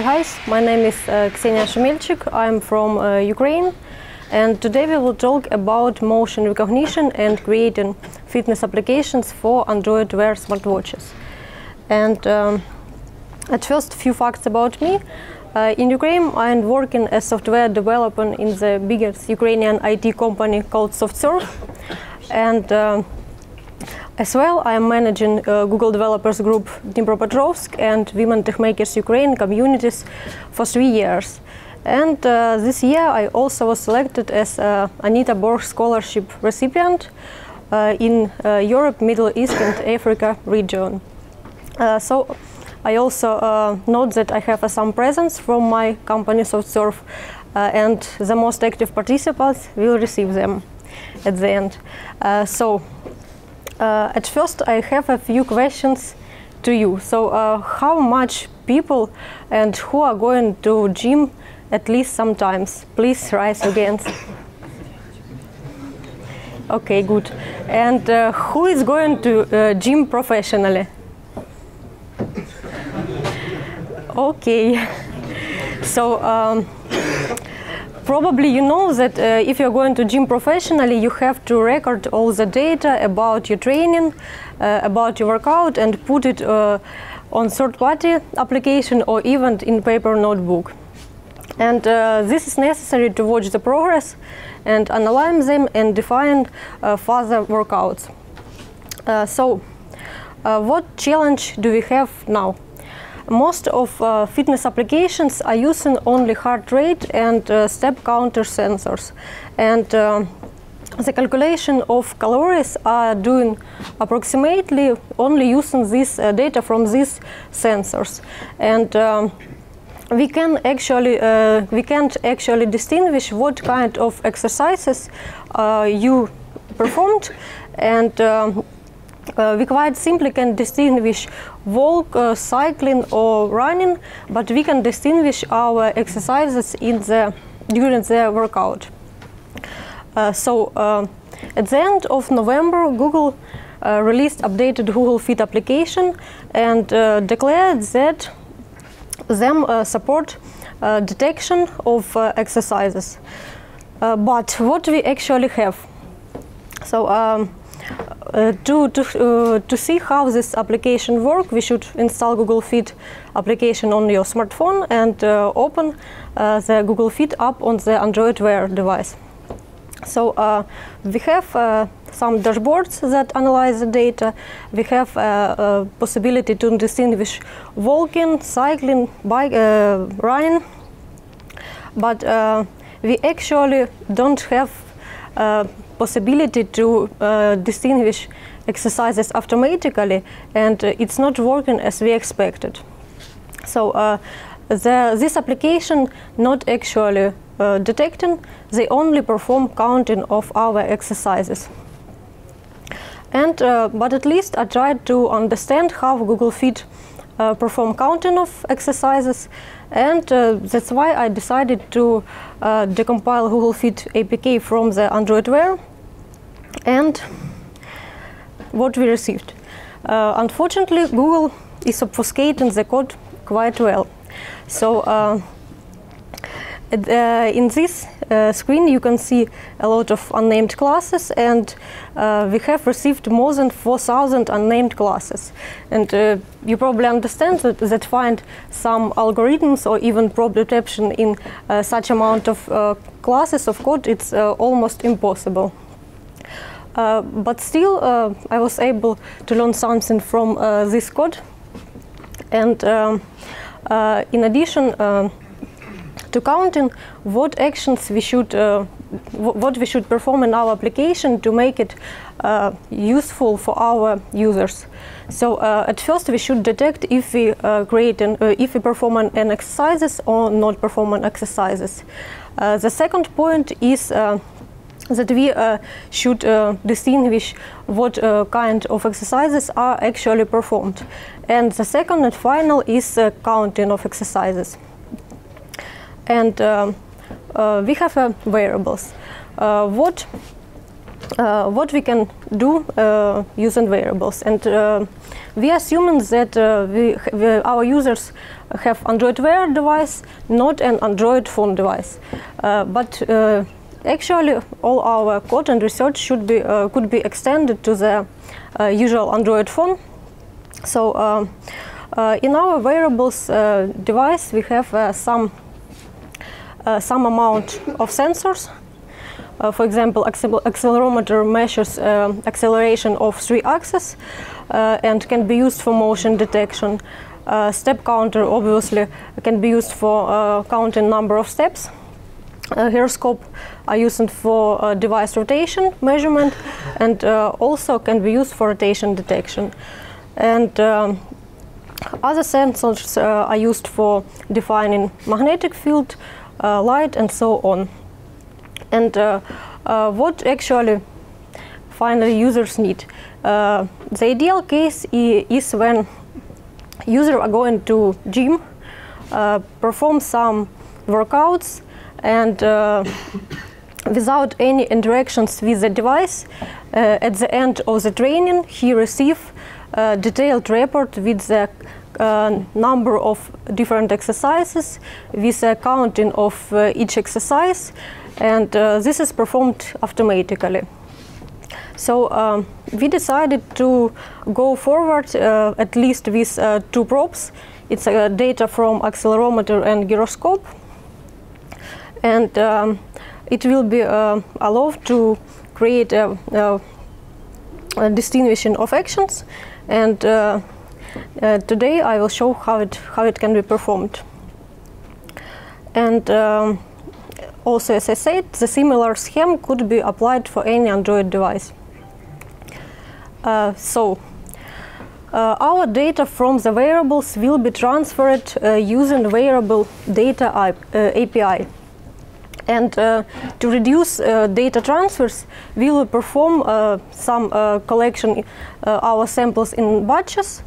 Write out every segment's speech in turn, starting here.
Hi, my name is Kseniia Shumelchyk. I'm from Ukraine, and today we will talk about motion recognition and creating fitness applications for Android Wear smartwatches. And at first, a few facts about me. In Ukraine, I'm working as software developer in the biggest Ukrainian IT company called SoftServe, and as well, I am managing Google Developers Group Dnipropetrovsk and Women Techmakers Ukraine communities for 3 years. And this year, I also was selected as Anita Borg Scholarship recipient in Europe, Middle East and Africa region. So I also note that I have some presents from my company SoftServe, and the most active participants will receive them at the end. At first, I have a few questions to you. So, how much people and who are going to gym at least sometimes? Please raise your hands. Okay, good. And who is going to gym professionally? Okay. So, probably you know that if you're going to gym professionally, you have to record all the data about your training, about your workout, and put it on third-party application or even in paper notebook. And this is necessary to watch the progress and analyze them and define further workouts. What challenge do we have now? Most of fitness applications are using only heart rate and step counter sensors, and the calculation of calories are doing approximately only using this data from these sensors, and we can't actually distinguish what kind of exercises you performed, and we quite simply can distinguish walk, cycling or running, but we can distinguish our exercises during the workout. At the end of November, Google released updated Google Fit application and declared that them support detection of exercises. But what we actually have? To see how this application works, we should install Google Fit application on your smartphone and open the Google Fit app on the Android Wear device. So we have some dashboards that analyze the data. We have a possibility to distinguish walking, cycling, bike, running, but we actually don't have possibility to distinguish exercises automatically, and it's not working as we expected. So this application not actually detecting, they only perform counting of our exercises. And but at least I tried to understand how Google Fit perform counting of exercises, and that's why I decided to decompile Google Fit APK from the Android Wear. And what we received. Unfortunately, Google is obfuscating the code quite well. So in this screen you can see a lot of unnamed classes, and we have received more than 4,000 unnamed classes. And you probably understand that find some algorithms or even probe detection in such amount of classes of code, it's almost impossible. But still, I was able to learn something from this code. And in addition to counting, what actions we should, what we should perform in our application to make it useful for our users. So at first, we should detect if we if we perform an exercises or not perform an exercises. The second point is that we should distinguish what kind of exercises are actually performed. And the second and final is counting of exercises. And we have wearables. What we can do using wearables. And we assuming that our users have Android Wear device, not an Android phone device. But actually, all our code and research should be could be extended to the usual Android phone. So in our wearables device, we have some amount of sensors. For example, accelerometer measures acceleration of 3 axes and can be used for motion detection. Step counter obviously can be used for counting number of steps. Gyroscope are used for device rotation measurement and also can be used for rotation detection. And other sensors are used for defining magnetic field, light, and so on. And what actually finally users need? The ideal case is when users are going to gym, perform some workouts, and without any interactions with the device, at the end of the training, he receives a detailed report with the number of different exercises, with a counting of each exercise, and this is performed automatically. So we decided to go forward at least with 2 probes. It's data from accelerometer and gyroscope, and it will be allowed to create a distinguishing of actions. And today I will show how it can be performed. And also, as I said, the similar scheme could be applied for any Android device. Our data from the wearables will be transferred using Wearable data API. And to reduce data transfers, we will perform some collection our samples in batches.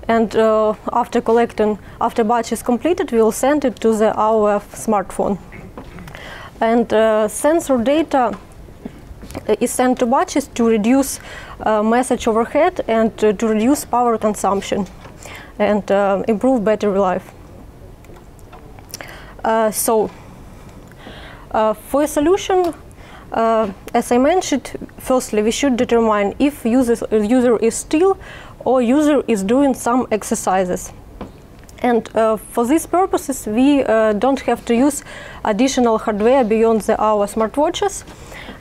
And after batch is completed, we will send it to our smartphone. And sensor data is sent to batches to reduce message overhead and to reduce power consumption and improve battery life. For a solution, as I mentioned, firstly we should determine if user is still or user is doing some exercises. And for these purposes, we don't have to use additional hardware beyond our smartwatches.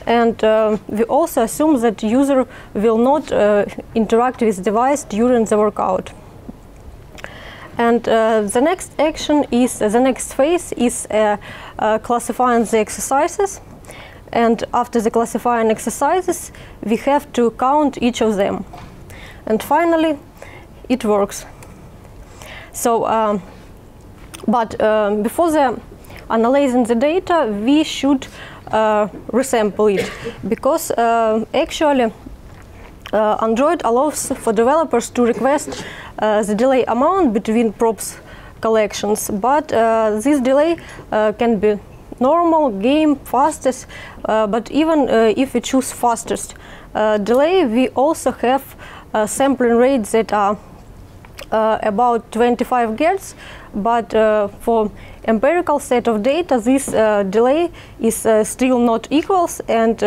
And we also assume that user will not interact with the device during the workout. And the next phase is classifying the exercises. And after the classifying exercises, we have to count each of them. And finally, it works. So, but before analyzing the data, we should resample it, because actually Android allows for developers to request the delay amount between probes collections, but this delay can be normal, game, fastest, but even if we choose fastest delay, we also have sampling rates that are about 25 Hz, but for empirical set of data, this delay is still not equals, and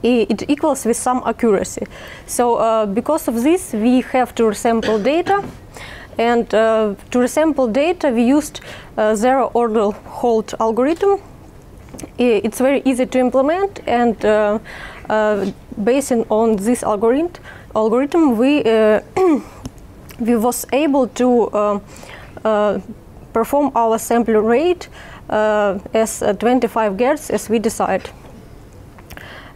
it equals with some accuracy. So because of this, we have to resample data, and to resample data, we used zero-order halt algorithm. It's very easy to implement, and based on this algorithm, we was able to perform our sampling rate as 25 Hz as we decided.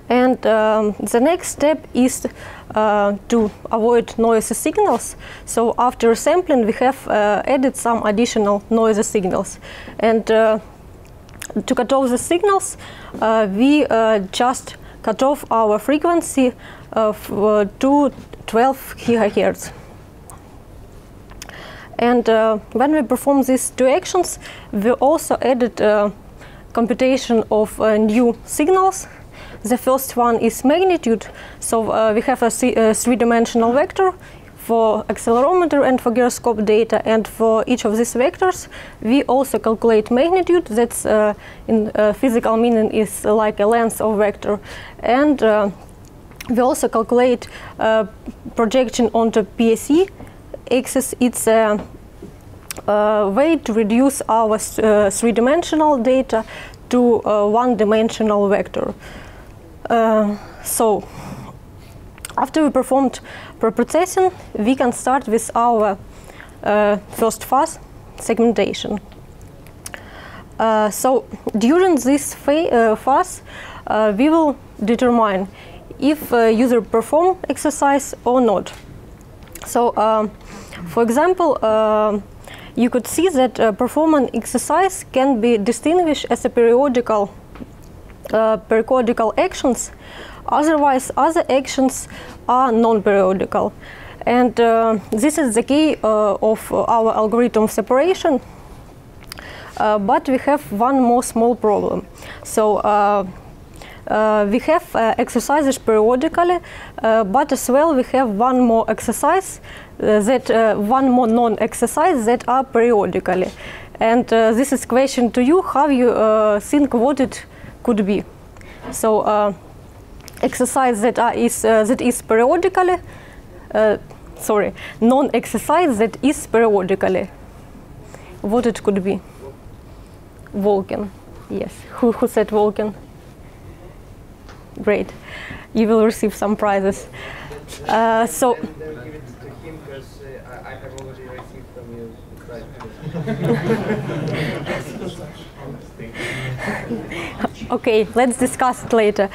And the next step is to avoid noisy signals. So after sampling, we have added some additional noisy signals. And to cut off the signals, we just cut off our frequency to 12 GHz. And when we perform these 2 actions, we also added computation of new signals. The first one is magnitude. So we have a 3-dimensional vector for accelerometer and for gyroscope data, and for each of these vectors we also calculate magnitude. That's in physical meaning is like a length of vector, and we also calculate projection onto PSE axis. It's a way to reduce our three-dimensional data to one-dimensional vector. So after we performed preprocessing, we can start with our first phase, segmentation. So during this phase, we will determine if user perform exercise or not. So, for example, you could see that performing exercise can be distinguished as a periodical actions. Otherwise, other actions are non-periodical. And this is the key of our algorithm separation. But we have one more small problem. So we have exercises periodically, but as well we have one more exercise, one more non-exercise that are periodically. And this is question to you, how you think what it could be. So exercise that is periodically, non-exercise that is periodically. What it could be? Walking. Yes. Who said walking? Great. You will receive some prizes. So. Then give it to him because I have already received from you the prize. Okay, let's discuss it later.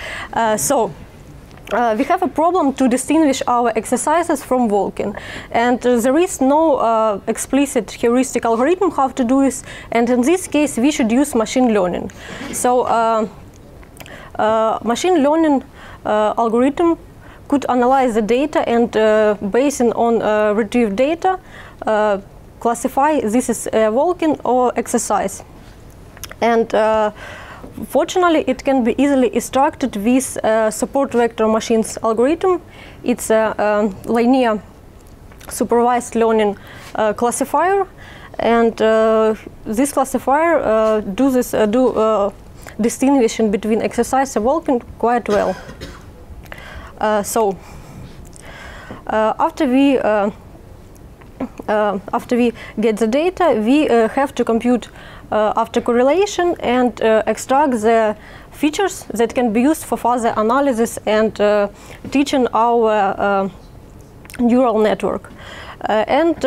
We have a problem to distinguish our exercises from walking, and there is no explicit heuristic algorithm how to do this, and in this case we should use machine learning. So machine learning algorithm could analyze the data and based on retrieved data classify this is walking or exercise. And fortunately, it can be easily extracted with support vector machines algorithm. It's a linear supervised learning classifier, and this classifier do distinguishing between exercise and walking quite well. So after we get the data, we have to compute after correlation and extract the features that can be used for further analysis and teaching our neural network. And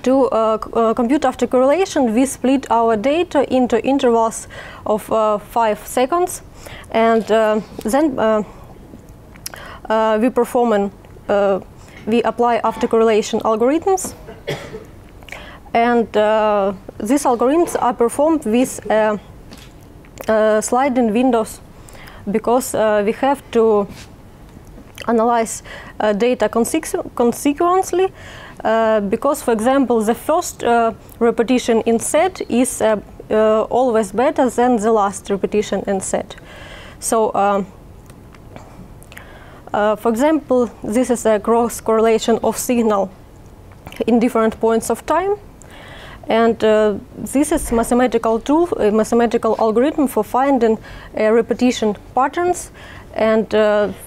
to compute after correlation, we split our data into intervals of 5 seconds, and then we apply after correlation algorithms. And these algorithms are performed with sliding windows, because we have to analyze data consequently, because, for example, the first repetition in set is always better than the last repetition in set. So, for example, this is a cross correlation of signal in different points of time. And this is mathematical tool, a mathematical algorithm for finding repetition patterns and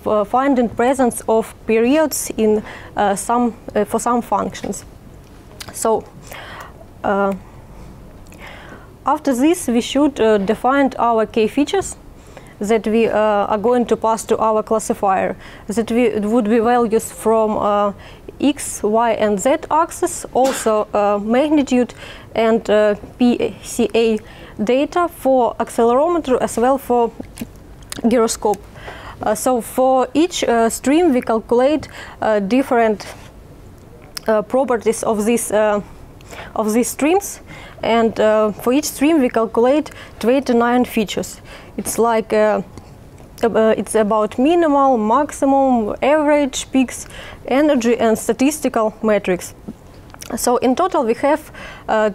for finding presence of periods in for some functions. So after this, we should define our key features that we are going to pass to our classifier. That would be values from X, Y, and Z axis, also magnitude and PCA data for accelerometer as well for gyroscope. So for each stream we calculate different properties of these streams, and for each stream we calculate 29 features. It's like it's about minimal, maximum, average, peaks, energy, and statistical metrics. So in total we have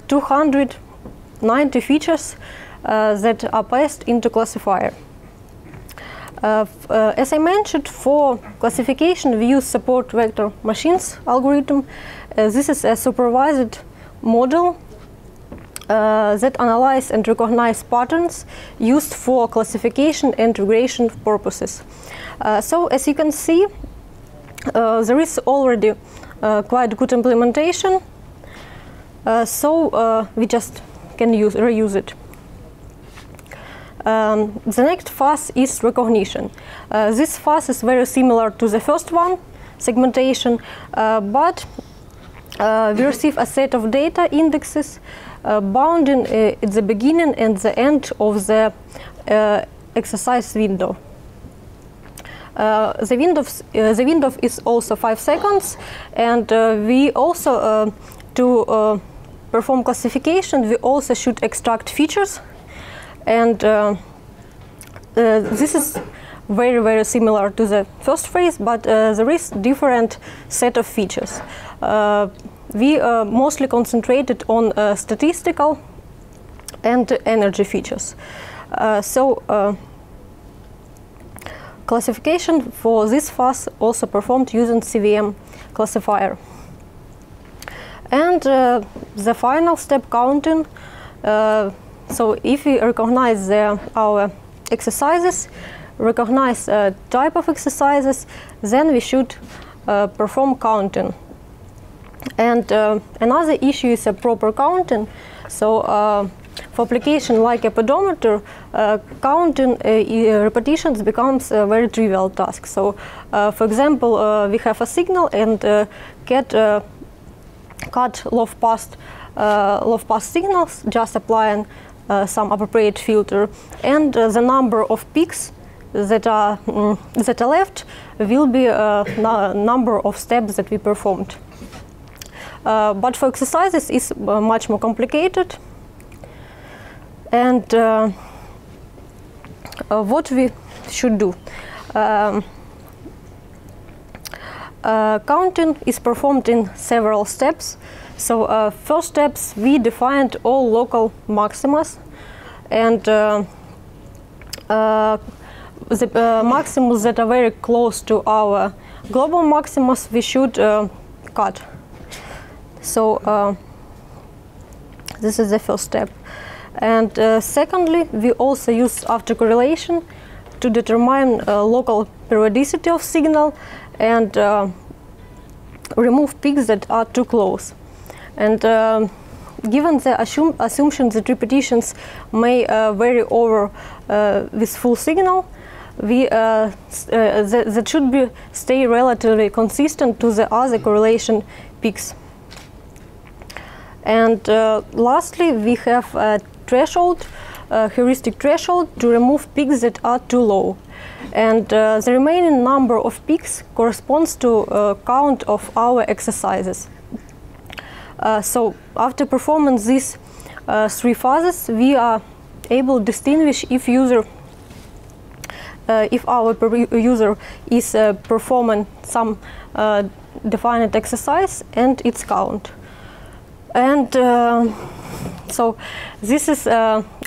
290 features that are passed into classifier. As I mentioned, for classification we use support vector machines algorithm. This is a supervised model that analyze and recognize patterns used for classification and regression purposes. So as you can see, there is already quite good implementation, so we just can reuse it. The next phase is recognition. This phase is very similar to the first one, segmentation, but we receive a set of data indexes bounding at the beginning and the end of the exercise window. The window is also 5 seconds, and we also, to perform classification, we also should extract features, and this is very similar to the first phase, but there is different set of features. We mostly concentrated on statistical and energy features. Classification for this phase also performed using CVM classifier. And the final step, counting. So if we recognize our exercises, recognize type of exercises, then we should perform counting. And another issue is a proper counting. So for application like a pedometer, counting repetitions becomes a very trivial task. So for example, we have a signal and cut low pass signals, just applying some appropriate filter, and the number of peaks that are left will be number of steps that we performed. But for exercises it's much more complicated, and what we should do. Counting is performed in several steps. So first steps, we defined all local maximas, and the maximas that are very close to our global maximas we should cut. So this is the first step. And secondly, we also use after correlation to determine local periodicity of signal and remove peaks that are too close. And given the assumption that repetitions may vary over with full signal, that should stay relatively consistent to the other correlation peaks. And lastly, we have a threshold, heuristic threshold, to remove peaks that are too low. And the remaining number of peaks corresponds to count of our exercises. So after performing these 3 phases, we are able to distinguish if our user is performing some defined exercise and its count. And so this is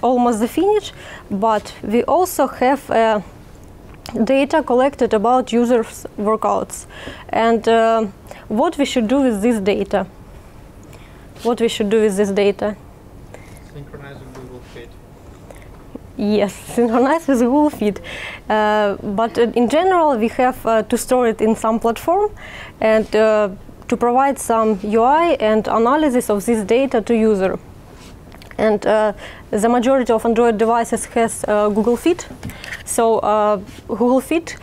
almost the finish, but we also have data collected about users' workouts. And what we should do with this data? Synchronize with Google Fit. Yes, synchronize with Google Fit. But in general, we have to store it in some platform and to provide some UI and analysis of this data to user. And the majority of Android devices has Google Fit. So Google Fit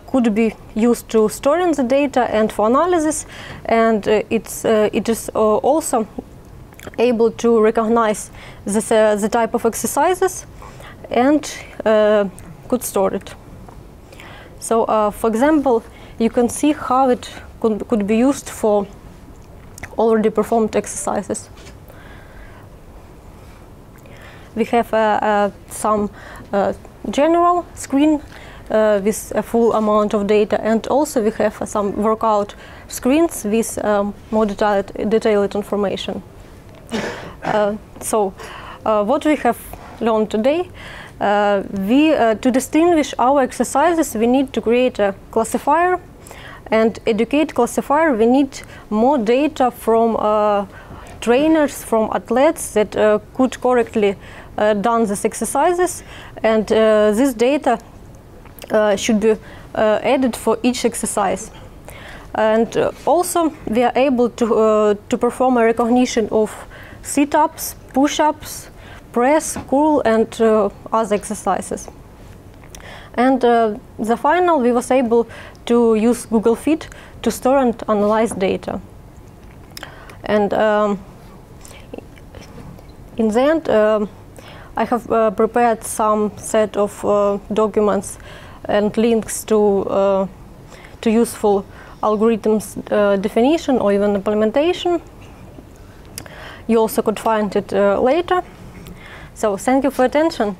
could be used to storing the data and for analysis, and it is also able to recognize the type of exercises and could store it. So for example, you can see how it could be used for already performed exercises. We have some general screen with a full amount of data, and also we have some workout screens with more detailed information. So what we have learned today, To distinguish our exercises, we need to create a classifier, and educate classifier, we need more data from trainers, from athletes that could correctly done these exercises, and this data should be added for each exercise. And also we are able to perform a recognition of sit-ups, push-ups, press, curl, and other exercises. And the final, we was able to use Google Fit to store and analyze data. And in the end, I have prepared some set of documents and links to useful algorithms definition or even implementation. You also could find it later. So thank you for attention.